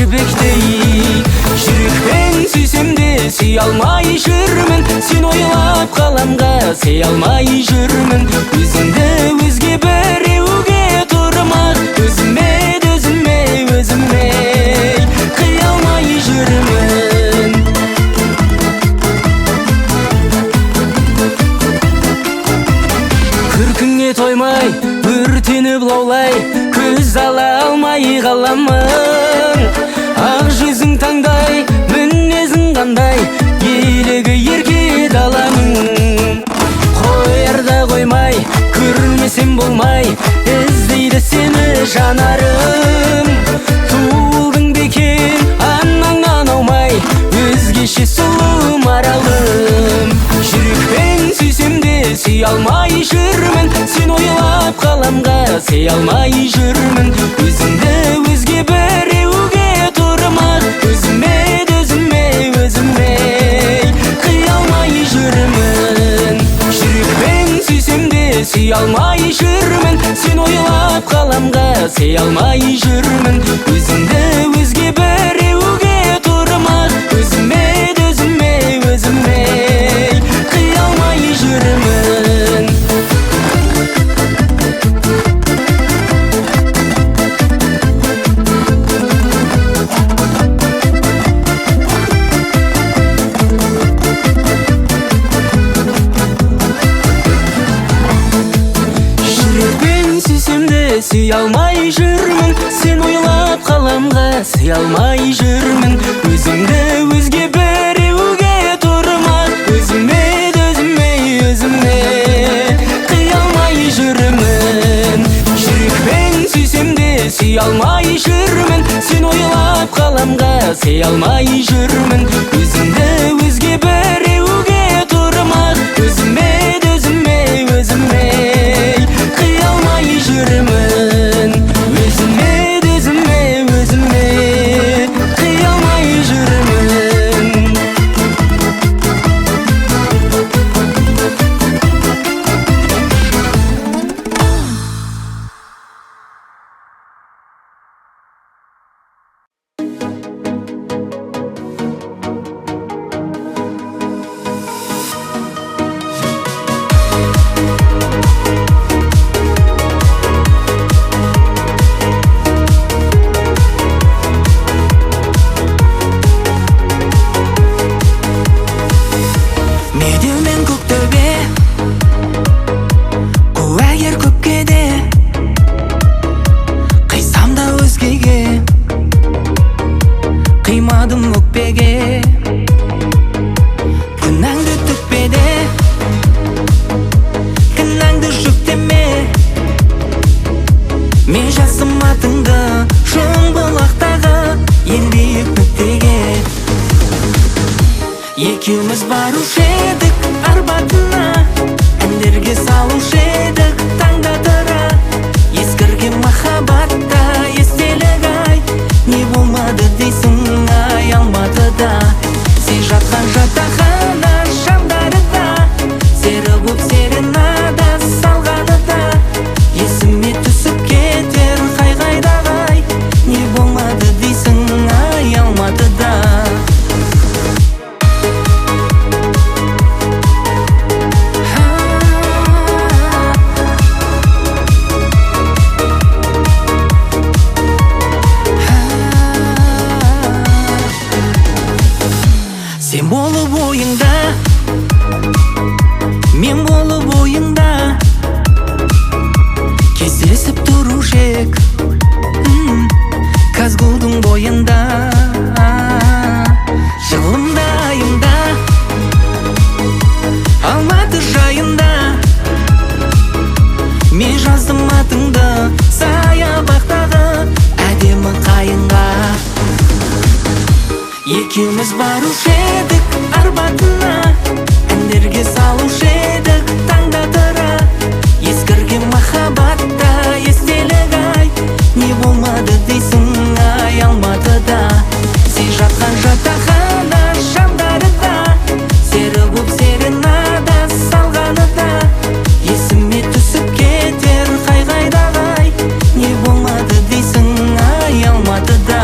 кірпектей. Жүрекпен сүйсем де сүй алмай жүрмін, сен ойлап қаламға сый алмай жүрмін. Өзіңді өзге біреуге тұрмақ, өзіме қия алмай жүрмін. Күркіңе тоймай, өртеніп лаулай, көз ала алмай қаламын. Ақ жүзің таңдай, мінезің қандай, елігі ерке даланың. Қоярда қоймай, көрмесем болмай, іздейді сені жанарым. Туылдың бекен анаңнан аумай, өзгеше сұлу маралым. Жүрекпен сүйсем де сүй алмай жүрмін, сен ойлап қаламға сый алмай жүрмін. Өзіңді өзге біреуге тұрмақ, өзіме қия алмай жүрмін. Жүрекпен сүйсем де сүй алмай жүрмін, сен ойлап қаламға сый алмай жүрмін. Өзіңді өзге біреуге тұрмақ, өзіме қия алмай жүрмін. Жүрекпен сүйсем де сүй алмай жүрмін, сен ойлап қаламға сый алмай жүрмін. Өзіңді өзге біреуге тұрмақ, өзіме қия алмай жүрмін. Жүрекпен сүйсем де сүй алмай жүрмін, сен ойлап қаламға сый алмай жүрмін. Өзіңді өзге біреуге тұрмақ, өзіме қия алмай жүрмін. Өзіме қия алмай жүрмін. Екеуміз барушы едік арбатына, әндерге салушы едік таңда тұра. Ескірген махаббатта естелік ай, не болмады дейсің ай Алматыда. Сен жатқан жатақхана шамдарында, сері боп серенада салғанында, есіме түсіп кетер қай-қайдағай, не болмады дейсің ай Алматыда. Сен болып ойыңда, мен болып ойыңда, кездесіп тұрушы ек Казгулдың бойында. Жылымда айымда, Алматы жайында, мен жаздым атыңды саябақтағы әдемі қайынға. Екеуміз барушы едік арбатына, әндерге салушы едік таңда тұра. Ескірген махаббатта естелік ай, не болмады дейсің ай Алматыда. Сен жатқан жатақхана шамдарында, сері боп серенада салғанында, есіме түсіп кетер қай-қайдағай, не болмады дейсің ай Алматыда.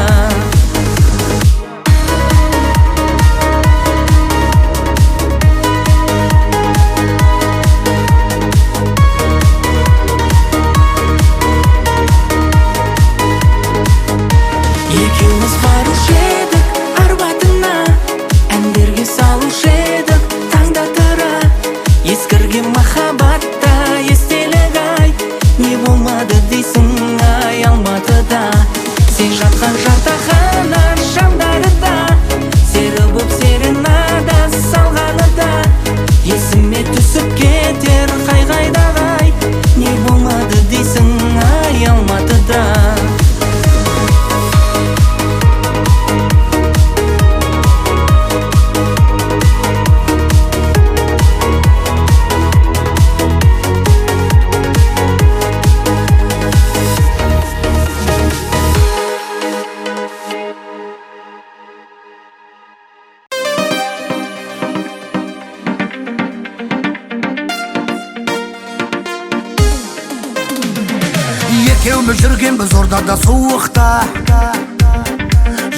Екеуміз жүргенбіз ордада суықта,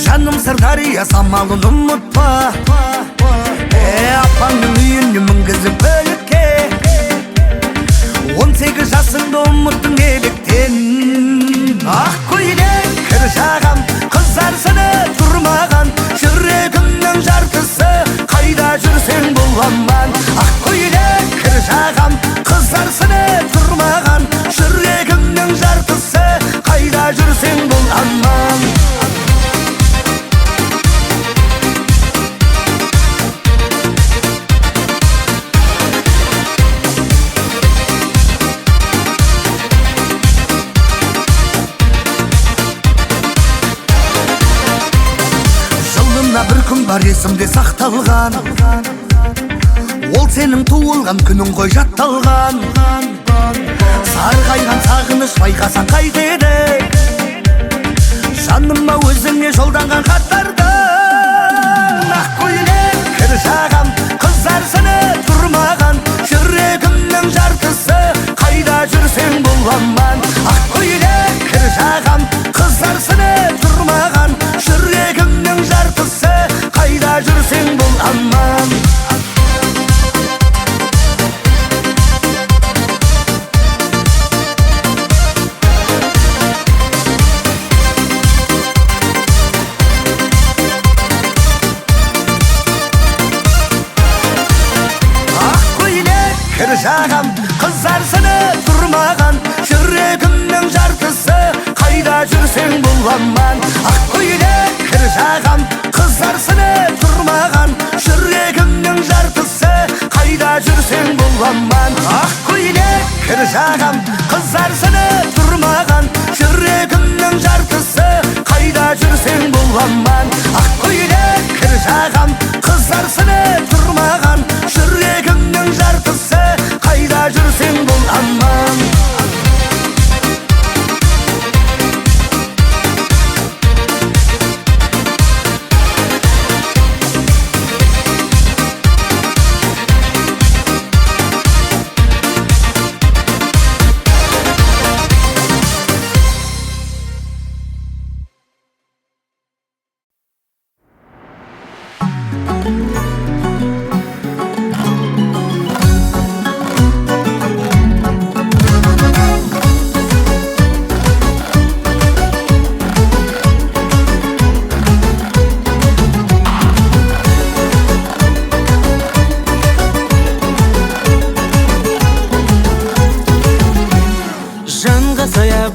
жаным Сырдария самалын ұмытпа. Апаңның үйіне мінгізіп бөлікке, 18 жасыңды ұмыттың неліктен. Ақ көйлек кір жағам, қызарсыны тұрмаған, жүрегімнің жартысы, қайда жүрсең бұл аман. Ақ көйлек кір жағам, қызарсыны тұрмаған, жүрегімнің жартысы, қайда жүрсең бұл аман. Бір күн бар есімде сақталған, ол сенің туылған күнің ғой жатталған. Сарғайған сағыныш байқасаң қайтеді, жаныма өзіңе жолданған хаттарды. Ақ көйлек кір жағам, қызарсыны тұрмаған, жүрегімнің жартысы, қайда жүрсең бұл аман. Ақ көйлек кір жағам, қызарсыны тұрмаған, жүрегімнің жартысы, қайда жүрсең бұл аман. Ақ көйлек кір жағам, қызарсыны тұрмаған, жүрегімнің жартысы, қайда жүрсең бұл аман. Ақ көйлек кір жағам, қызарсыны тұрмаған, жүрегімнің жартысы, қайда жүрсең бұл аман. Ақ көйлек кір жағам, қызарсыны тұрмаған, жүрегімнің жартысы, қайда жүрсең бұл аман. Ақ көйлек кір жағам, қызарсыны тұрмаған, жүрегімнің жартысы, қайда жүрсең бұл аман.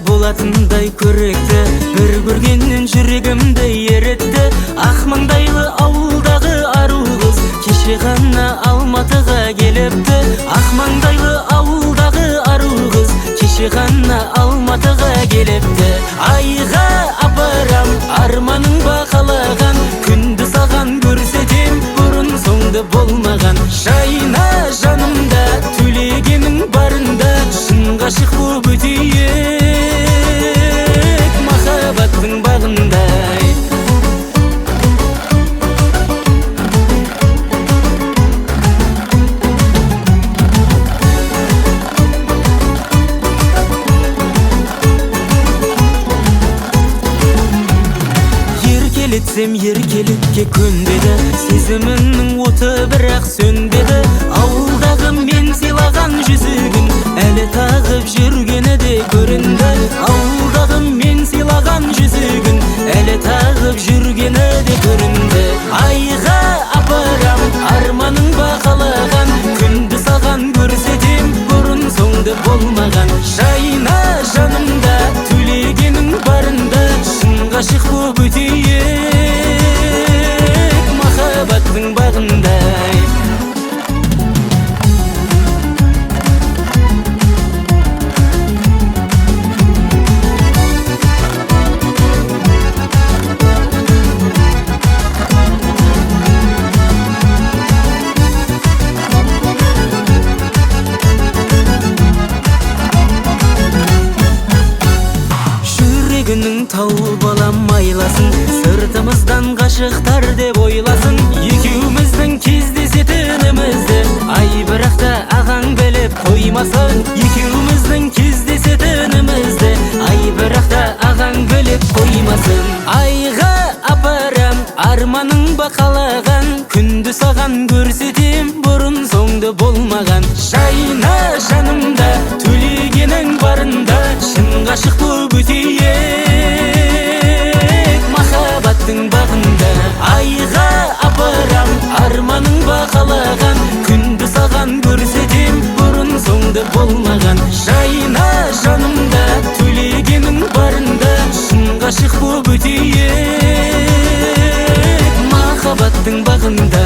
болатындай көректі, бір көргеннен жүрегімді еретті. Ақ маңдайлы ауылдағы ару қыз кеше ғана Алматыға келіпті. Ақ маңдайлы ауылдағы ару қыз кеше ғана Алматыға келіпті. Айға апарам арманың бақалаған, күнді саған көрсетем бұрын соңды болмаған. Жайна жанымда төлегенің барында, шын ғашық боп өтейік махаббаттың бағындай. Еркелетсем еркелікке көнбеді, сезімімнің оты бірақ сөнбеді. Ауылдағы мен сыйлаған жүзігін әлі тағып жүргені де көрінді. Ауылдағы мен сыйлаған жүзігін әлі тағып жүргені де көрінді. Айға апарам арманың бақалаған, күнді саған көрсетем бұрын соңды болмаған. Жайна жанымда төлегенің барында, шын ғашық боп өтейік махаббаттың бағындай. Тауып алам айласын, сыртымыздан ғашықтар деп ойласын. Екеуміздің кездесетінімізді ай бірақ та ағаң біліп қоймасын. Екеуміздің кездесетінімізді ай болмасын. Айға апарам арманың бақалаған, күнді саған көрсетем бұрын соңды болмаған. Жайна жанымда төлегенің барында, шын ғашық болып өтейік махаббаттың бағында. Айға апарам арманың бақалаған, күнді саған көрсетем бұрын соңды болмаған. Жайна жанымда төлегенің барында, шын ғашық болып өтейік махаббаттың бағында.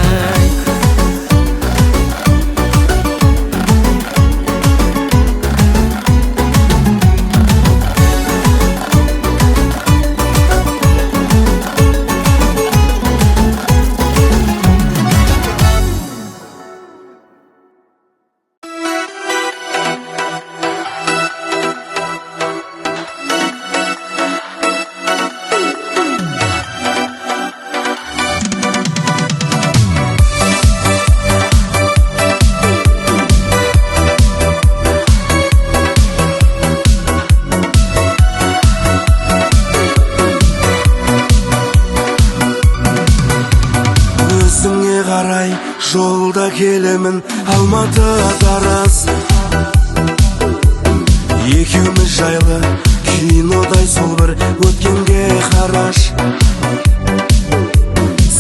Жолда келемін Алматы Тараз, екеуміз жайлы кинодай сол бір өткенге қараш.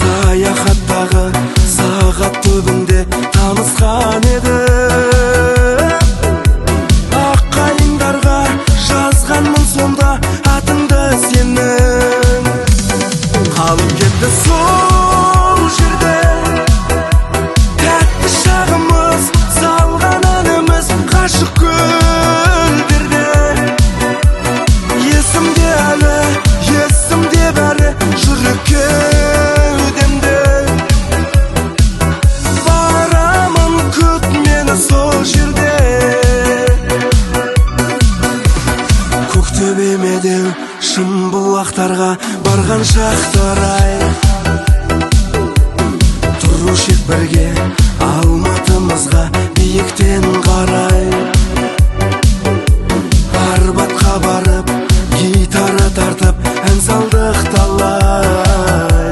Саяхаттағы сағат түбінде танысқан еді. Аққайыңдарға жазғанмын сонда атыңды сенің. Қалып кетті сол жерде ғашық гүлдерде. Есімде әлі, есімде бәрі жүрек кеудемде. Барамын, күт мені сол жерде. Көктөбе медеу шым бұлақтарға барған шақтарай, тұрушы ек бірге Алматымызға биіктен қарай. Арбатқа барып гитара тартып ән салдық талай.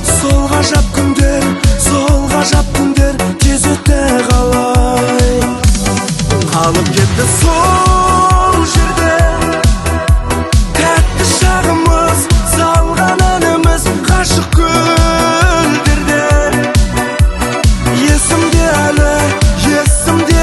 Сол ғажап күндер тез өтті қалай. Қалып кетті сол жерде тәтті шағымыз, салған әніміз ғашық гүлдерде. Есімде әлі, есімде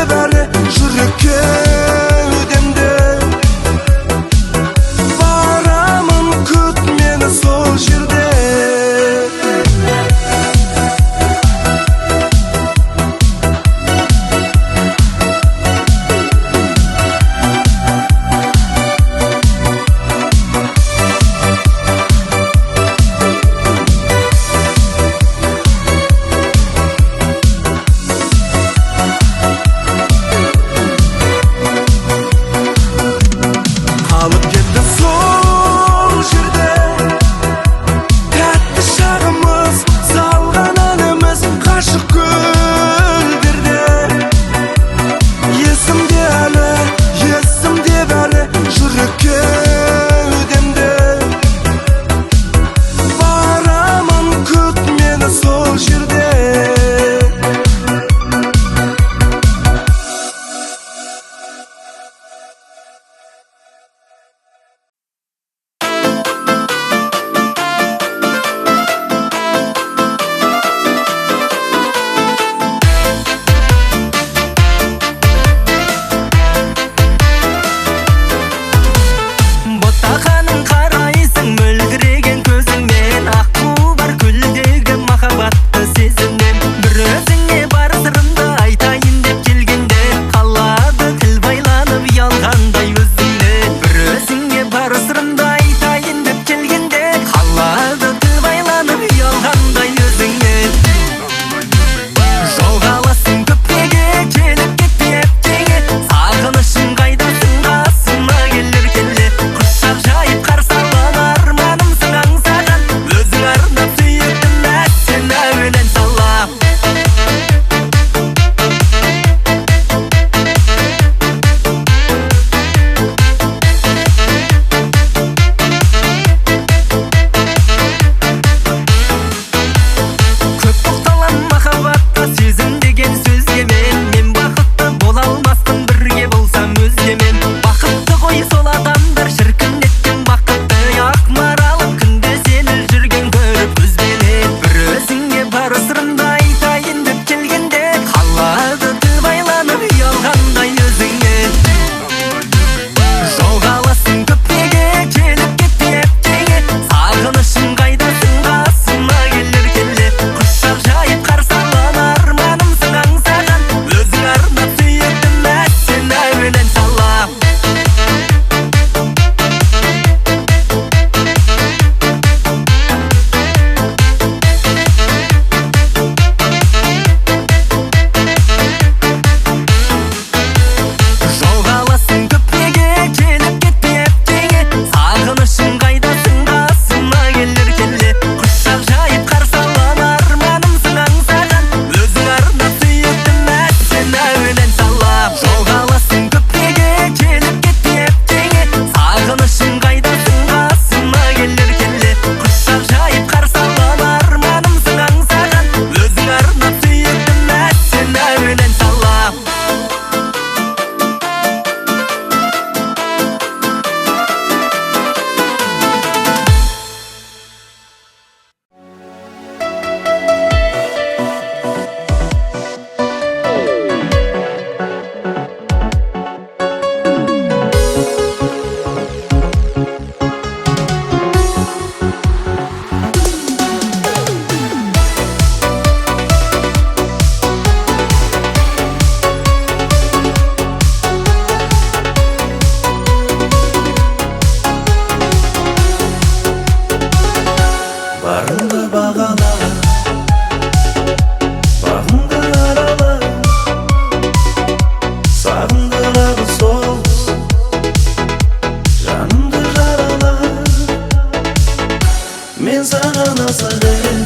мен саған асық едім,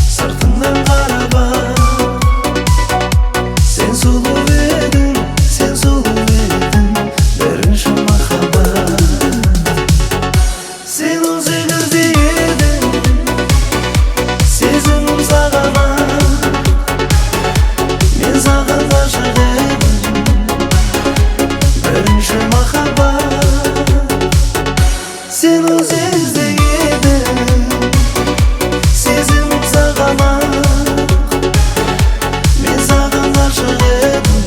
сыртыңнан қарап сен сұлу едің, сен сұлу едің, бірінші махаббат. Сен 18-де едің, сезімім саған мен саған ғашық едім, бірінші махаббат. Сен 18-де едің, сезімім саған мен саған ғашық едім,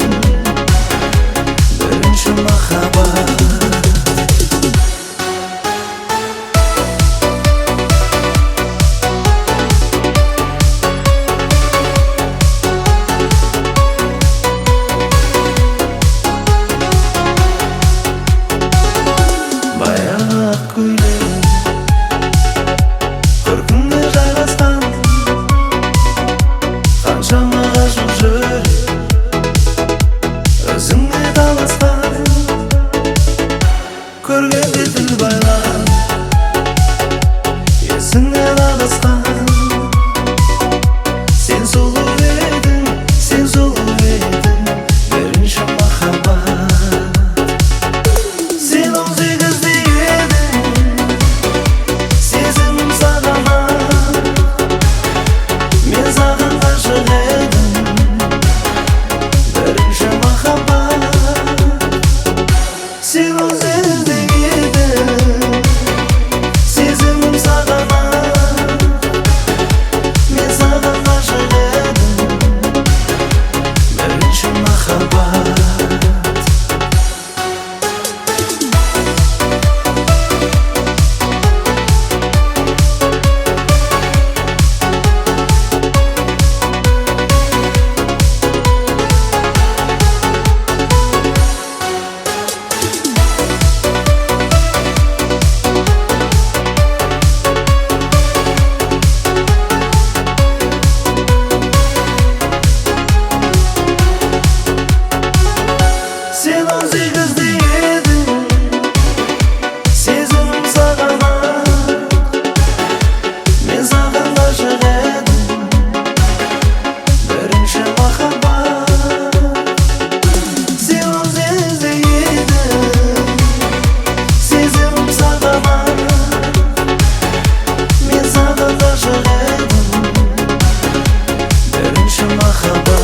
бірінші махаббат. Баяғы ақ көйлегің көркіңде жайғасқан, қаншама ғашық жүрек өзіңе таласқан. Көргенде тіл байлап есіңнен адасқан. Сен сұлу едің, сен сұлу едің, бірінші махаббат. Сен 18-де едің, сезімім саған мен саған ғашық едім, бірінші махаббат. Сен 18-де едің, сезімім саған мен саған ғашық едім, бірінші махаббат. Сен 18-де едің, сезімім саған мен саған ғашық едім, бірінші махаббат. Сен 18-де едің, сезімім саған мен саған ғашық едім, бірінші махаббат.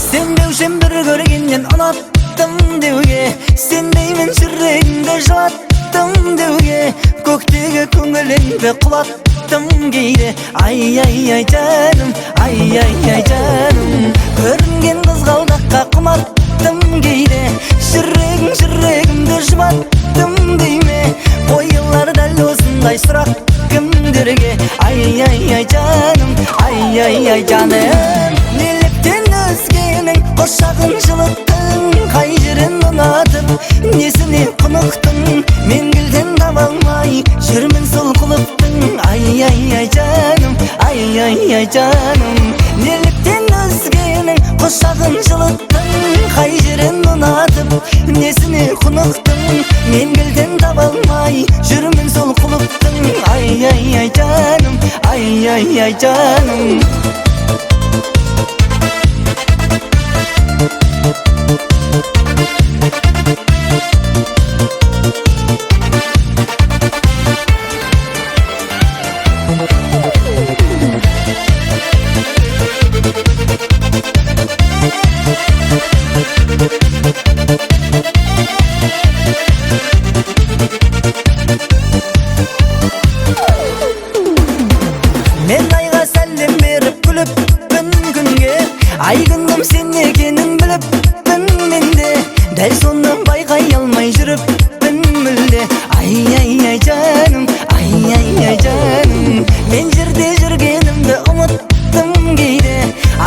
Сен деушен бір көргеннен ұнаттым деуге, сен деймін жүрегімді жылаттым деуге, көктегі көңіліңді құлаттым кейде. Ай жаным, ай жаным, көрінген қызғалдаққа құмарттым кейде. Жүрегімді жұбаттым дейме, қойылар дәл осындай сұрақ кімдерге. Ай жаным, ай жаным, неліктен өзгенің құшағын жылыттың, қай жерін ұнатып несіне құнықтың, мен гүлден таба алмай жүрмін сол құлыптың. Ай жаным, ай жаным, неліктен өзгенің құшағын жылыттың, қай жерін ұнатып несіне құнықтың, мен гүлден таба алмай жүрмін сол құлыптың. Ай жаным, ай жаным. Мен айға сәлем беріп күліппін күнге, ай күнім сен екенін біліппін менде, дәл соны байқай алмай жүріппін мүлде. Ай жаным, ай жаным, мен жерде жүргенімді ұмыттым кейде,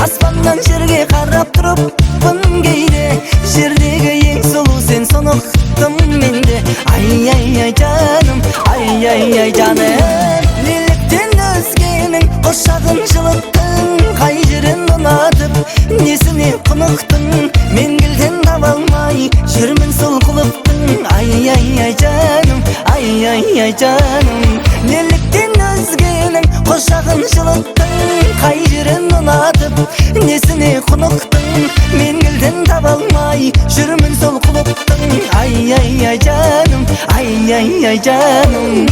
аспаннан жерге қарап тұрыппын кейде, жердегі ең сұлу сен соны ұқтым менде. ай жаным неліктен өзгенің құшағын жылыттың қай жерін ұнатып несіне құнықтың мен келден таба алмай жүрмін сол құлыптың ай жаным ай жаным неліктен өзгенің құшағын жылыттың қай жерін ұнатып несіне құнықтың мен келден таба алмай жүрмін сол құлыптың ай жаным ай жаным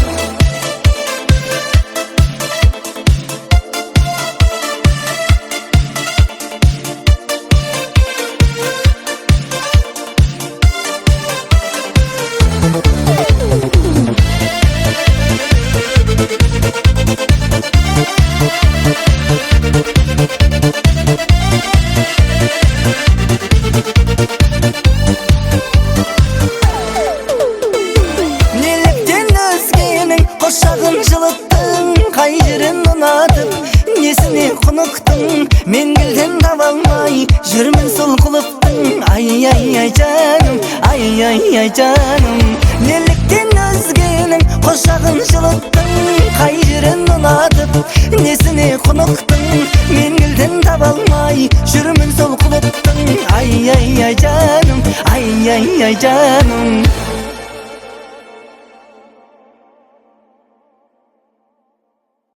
неліктен өзгенің құшағын жылыттың қай жерін ұнатып несіне құнықтың мен келден таба алмай жүрмін сол құлыптың ай жаным ай жаным неліктен өзгенің құшағын жылыттың қай жерін ұнатып несіне құнықтың мен келден таба алмай жүрмін сол құлыптың ай жаным ай жаным